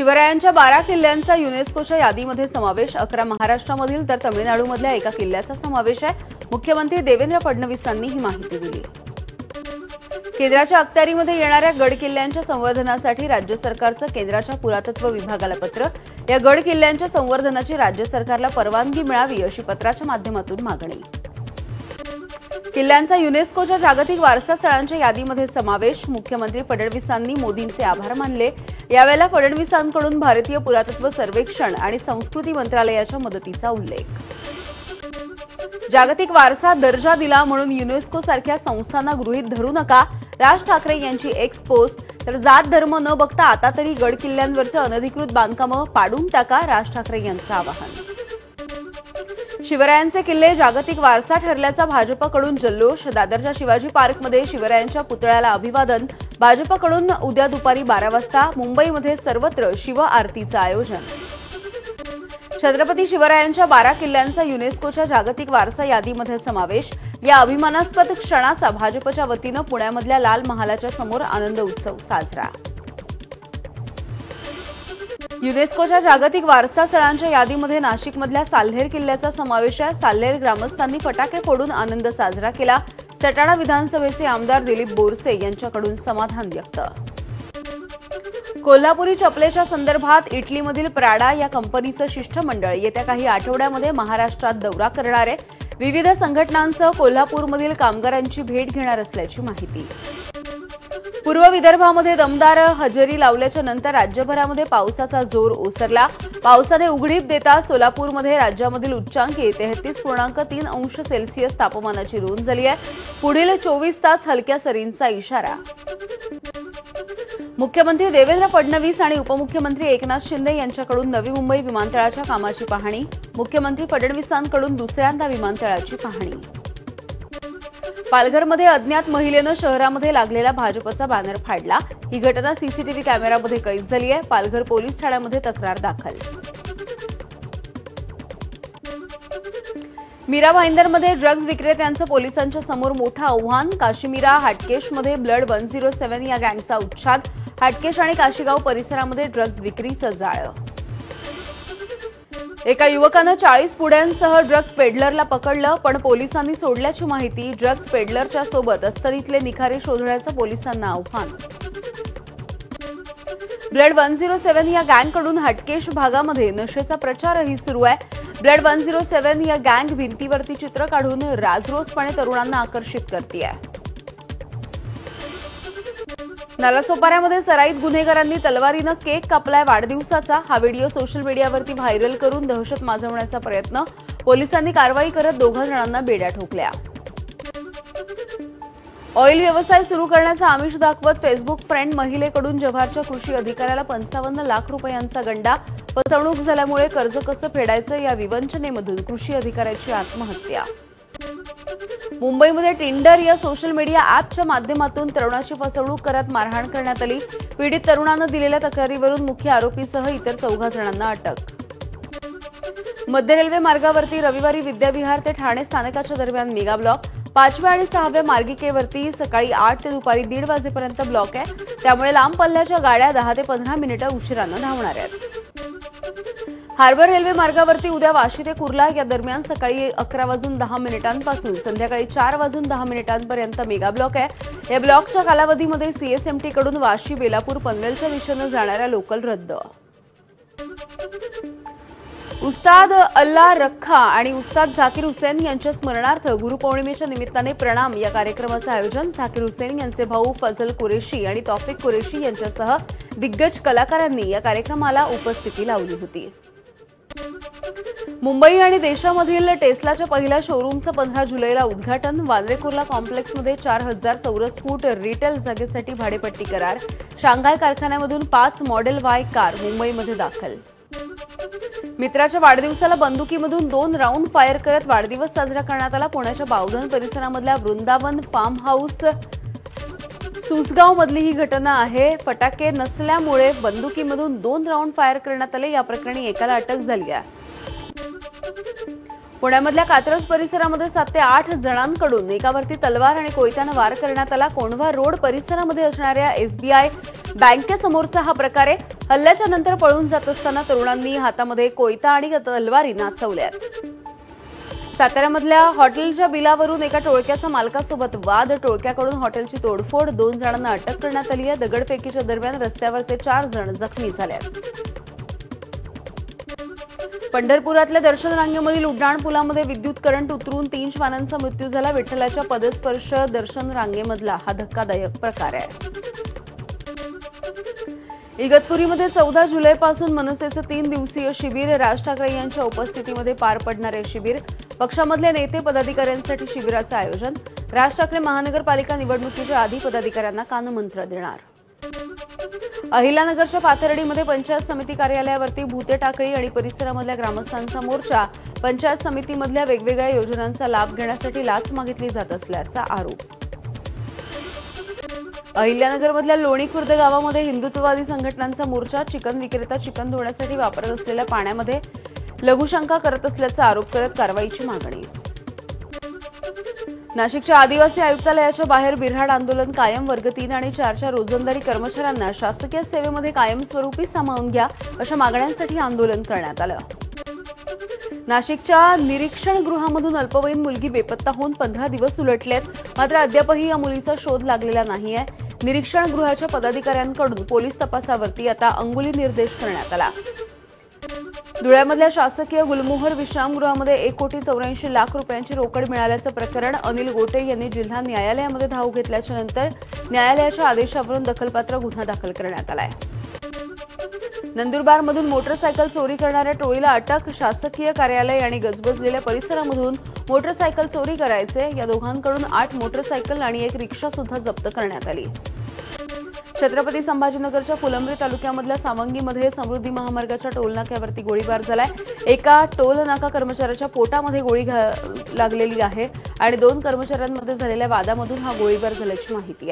शिवरायांच्या 12 किल्ल्यांचा युनेस्कोच्या यादीमध्ये समावेश, 11 महाराष्ट्रामधील तर तमिळनाडूमधल्या एका किल्ल्याचा समावेश आहे। मुख्यमंत्री देवेंद्र फडणवीसांनी ही माहिती दिली। केंद्राच्या अखत्यारीमध्ये येणाऱ्या गड किल्ल्यांच्या संवर्धनासाठी राज्य सरकारचं केंद्राच्या पुरातत्व विभागाला पत्र। या गड किल्ल्यांच्या संवर्धनाची राज्य सरकारला परवानगी मिळावी अशी पत्राच्या माध्यमातून मागणी। किल्ल्यांचा युनेस्कोच्या जागतिक वारसा स्थळांच्या यादीमध्ये समावेश, मुख्यमंत्री फडणवीसांनी मोदींचे आभार मानले। यावेळेला फडणवीसांकडून भारतीय पुरातत्व सर्वेक्षण आणि संस्कृती मंत्रालयाच्या मदतीचा उल्लेख। जागतिक वारसा दर्जा दिला म्हणून युनेस्को सारख्या संस्थांना गृहीत धरू नका, राज ठाकरे यांची एक्स पोस्ट। तर जात धर्म न बघता आता तरी गड किल्ल्यांवरचे अनधिकृत बांधकामं पाडून टाका, राज ठाकरे यांचं आवाहन। शिवरायांचे किल्ले जागतिक वारसा ठरल्याचा भाजपकडून जल्लोष, दादरच्या शिवाजी पार्कमध्ये शिवरायांच्या पुतळ्याला अभिवादन। भाजपकडून उद्या दुपारी 12 वाजता मुंबईमध्ये सर्वत्र शिव आरतीचं आयोजन। छत्रपती शिवरायांच्या 12 किल्ल्यांचा युनेस्कोच्या जागतिक वारसा यादीमध्ये समावेश। या अभिमानास्पद क्षणाचा भाजपच्या वतीनं पुण्यामधल्या लाल महालाच्या समोर आनंद उत्सव साजरा। युनेस्कोच्या जागतिक वारसा स्थळांच्या यादीमध्ये नाशिकमधल्या साल्हेर किल्ल्याचा समावेश आहे। साल्हेर ग्रामस्थांनी फटाके फोडून आनंद साजरा केला। सटाणा विधानसभेचे आमदार दिलीप बोरसे यांच्याकडून समाधान व्यक्त। कोल्हापुरी चपलेच्या संदर्भात इटलीमधील प्राडा या कंपनीचं शिष्टमंडळ येत्या काही आठवड्यामध्ये महाराष्ट्रात दौरा करणार आहे। विविध संघटनांसह कोल्हापूरमधील कामगारांची भेट घेणार असल्याची माहिती। पूर्व विदर्भामध्ये दमदार हजेरी लावल्याच्या नंतर राज्यभरामध्ये पावसाचा जोर ओसरला। पावसाने उघडीप देता सोलापूरमध्ये राज्यामधील उच्चांकी 33.3 अंश सेल्सिअस तापमानाची नोंद झाली आहे। पुढील 24 तास हलक्या सरींचा इशारा। मुख्यमंत्री देवेंद्र फडणवीस आणि उपमुख्यमंत्री एकनाथ शिंदे यांच्याकडून नवी मुंबई विमानतळाच्या कामाची पाहणी। मुख्यमंत्री फडणवीसांकडून दुसऱ्यांदा विमानतळाची पाहणी। पालघरमध्ये अज्ञात महिलेनं शहरामध्ये लागलेला भाजपचा बॅनर फाडला। ही घटना सीसीटीव्ही कॅमेऱ्यामध्ये कैद झाली आहे। पालघर पोलीस ठाण्यामध्ये तक्रार दाखल। मीरा भाईंदरमध्ये ड्रग्ज विक्रेत्यांचं पोलिसांच्या समोर मोठं आव्हान। काशीमीरा हाटकेशमध्ये ब्लड 107 या गँगचा उच्छाद। हाटकेश आणि काशीगाव परिसरामध्ये ड्रग्ज विक्रीचं जाळं। एका युवकानं 40 पुड्यांसह ड्रग्ज पेडलरला पकडलं, पण पोलिसांनी सोडल्याची माहिती। ड्रग्ज पेडलरच्या सोबत अस्तरीतले निखारे शोधण्याचं पोलिसांना आव्हान। ब्लड 107 या गँगकडून हाटकेश भागामध्ये नशेचा प्रचारही सुरू आहे। ब्लड 107 या गँग भिंतीवरती चित्र काढून राजरोसपणे तरुणांना आकर्षित करतेय। नालासोपाऱ्यामध्ये सराईत गुन्हेगारांनी तलवारीनं केक कापलाय वाढदिवसाचा। हा व्हिडिओ सोशल मीडियावरती व्हायरल करून दहशत माजवण्याचा प्रयत्न। पोलिसांनी कारवाई करत 2 जणांना बेड्या ठोकल्या। ऑइल व्यवसाय सुरू करण्याचा आमिष दाखवत फेसबुक फ्रेंड महिलेकडून जव्हारच्या कृषी अधिकाऱ्याला 55 लाख रुपयांचा गंडा। फसवणूक झाल्यामुळे कर्ज कसं फेडायचं या विवंचनेमधून कृषी अधिकाऱ्याची आत्महत्या। मुंबईमध्ये टिंडर या सोशल मीडिया ॲपच्या माध्यमातून तरुणाची फसवणूक करत मारहाण करण्यात आली। पीडित तरुणानं दिलेल्या तक्रारीवरून मुख्य आरोपीसह इतर 4 जणांना अटक। मध्य रेल्वे मार्गावरती रविवारी विद्याविहार ते ठाणे स्थानकाच्या दरम्यान मेगा ब्लॉक। 5व्या आणि 6व्या मार्गिकेवरती सकाळी 8 ते दुपारी 1:30 वाजेपर्यंत ब्लॉक आहे। त्यामुळे लांब पल्ल्याच्या गाड्या 10 ते 15 मिनिटं उशिरानं धावणार आहेत। हार्बर रेल्वे मार्गावरती उद्या वाशी ते कुर्ला या दरम्यान सकाळी 11:10 पासून संध्याकाळी 4:10 पर्यंत मेगा ब्लॉक आहे। या ब्लॉकच्या कालावधीमध्ये सीएसएमटी कडून वाशी, बेलापूर, पनवेलच्या दिशेनं जाणाऱ्या लोकल रद्द। उस्ताद अल्ला रख्खा आणि उस्ताद झाकीर हुसेन यांच्या स्मरणार्थ गुरुपौर्णिमेच्या निमित्ताने प्रणाम या कार्यक्रमाचं आयोजन। झाकीर हुसेन यांचे भाऊ फजल कुरेशी आणि तौफिक कुरेशी यांच्यासह दिग्गज कलाकारांनी या कार्यक्रमाला उपस्थिती लावली होती। मुंबई आणि देशामधील टेस्लाच्या पहिल्या शोरूमचं 15 जुलैला उद्घाटन। वांद्रे कुर्ला कॉम्प्लेक्समध्ये 4000 चौरस फूट रिटेल जागेसाठी भाडेपट्टी करार। शांघाय कारखान्यामधून 5 मॉडेल वाय कार मुंबईमध्ये दाखल। मित्राच्या वाढदिवसाला बंदुकीमधून 2 राऊंड फायर करत वाढदिवस साजरा करण्यात आला। पुण्याच्या बावधन परिसरामधल्या वृंदावन फार्म हाऊस सुसगावमधली ही घटना आहे। फटाके नसल्यामुळे बंदुकीमधून 2 राऊंड फायर करण्यात आले। या प्रकरणी एकाला अटक झाली आहे। पुण्यामधल्या कात्रज परिसरामध्ये 7 ते 8 जणांकडून एकावरती तलवार आणि कोयत्यानं वार करण्यात आला। कोंढवा रोड परिसरामध्ये असणाऱ्या एसबीआय बँकेसमोरचा हा प्रकार आहे. हल्ल्याच्या नंतर पळून जात असताना तरुणांनी हातामध्ये कोयता आणि तलवारी नाचवल्यात. साताऱ्यामधल्या हॉटेलच्या बिलावरून एका टोळक्याचा मालकासोबत वाद. टोळक्याकडून हॉटेलची तोडफोड. 2 जणांना अटक करण्यात आली आहे. दगडफेकीच्या दरम्यान रस्त्यावरचे 4 जण जखमी झाले. पंढरपुरातल्या दर्शन रांगेमधील उड्डाण पुलामध्ये विद्युत करंट उतरून 3 श्वानांचा मृत्यू झाला. विठ्ठलाच्या पदस्पर्श दर्शन रांगेमधला हा धक्कादायक प्रकार आहे. इगतपुरीमध्ये 14 जुलैपासून मनसेचं 3 दिवसीय शिबिर. राज ठाकरे यांच्या उपस्थितीमध्ये पार पडणारे शिबिर. पक्षामधले नेते पदाधिकाऱ्यांसाठी शिबिराचं आयोजन. राज ठाकरे महानगरपालिका निवडणुकीच्या आधी पदाधिकाऱ्यांना कानमंत्र देणार. अहिल्यानगरच्या पाथर्डीमध्ये पंचायत समिती कार्यालयावरती भुते टाकळी आणि परिसरामधल्या ग्रामस्थांचा मोर्चा. पंचायत समितीमधल्या वेगवेगळ्या योजनांचा लाभ घेण्यासाठी लाच मागितली जात असल्याचा आरोप. अहिल्यानगरमधल्या लोणी खुर्द गावामध्ये हिंदुत्ववादी संघटनांचा मोर्चा. चिकन विक्रेता चिकन धुण्यासाठी वापरत असलेल्या पाण्यामध्ये लघुशंका करत असल्याचा आरोप करत कारवाईची मागणी. नाशिकच्या आदिवासी आयुक्तालयाच्या बाहेर बिऱ्हाड आंदोलन कायम. वर्ग 3 आणि 4च्या रोजंदारी कर्मचाऱ्यांना शासकीय सेवेमध्ये कायमस्वरूपी सामावून घ्या अशा मागण्यांसाठी आंदोलन करण्यात आलं. नाशिकच्या निरीक्षण गृहामधून अल्पवयीन मुलगी बेपत्ता होऊन 15 दिवस उलटलेत. मात्र अद्यापही या मुलीचा शोध लागलेला नाहीये. निरीक्षण गृहाच्या पदाधिकाऱ्यांकडून पोलीस तपासावरती आता अंगुली निर्देश करण्यात आला. धुळ्यामधल्या शासकीय गुलमोहर विश्रामगृहामध्ये 1,84,00,000 रुपयांची रोकड मिळाल्याचं प्रकरण. अनिल गोटे यांनी जिल्हा न्यायालयामध्ये धाव घेतल्याच्या नंतर न्यायालयाच्या आदेशावरून दखलपात्र गुन्हा दाखल करण्यात आलाय. नंदुरबारमधून मोटरसायकल चोरी करणाऱ्या टोळीला अटक. शासकीय कार्यालय आणि गजबजलेल्या परिसरामधून मोटरसायकल चोरी करायचे. या दोघांकडून 8 मोटरसायकल आणि 1 रिक्षा सुद्धा जप्त करण्यात आली. छत्रपती संभाजीनगरच्या फुलंब्री तालुक्यामधल्या सावंगीमध्ये समृद्धी महामार्गाच्या टोलनाक्यावरती गोळीबार झालाय. एका टोलनाका कर्मचाऱ्याच्या पोटामध्ये गोळी लागलेली आहे आणि 2 कर्मचाऱ्यांमध्ये झालेल्या वादामधून हा गोळीबार झाल्याची माहिती आहे.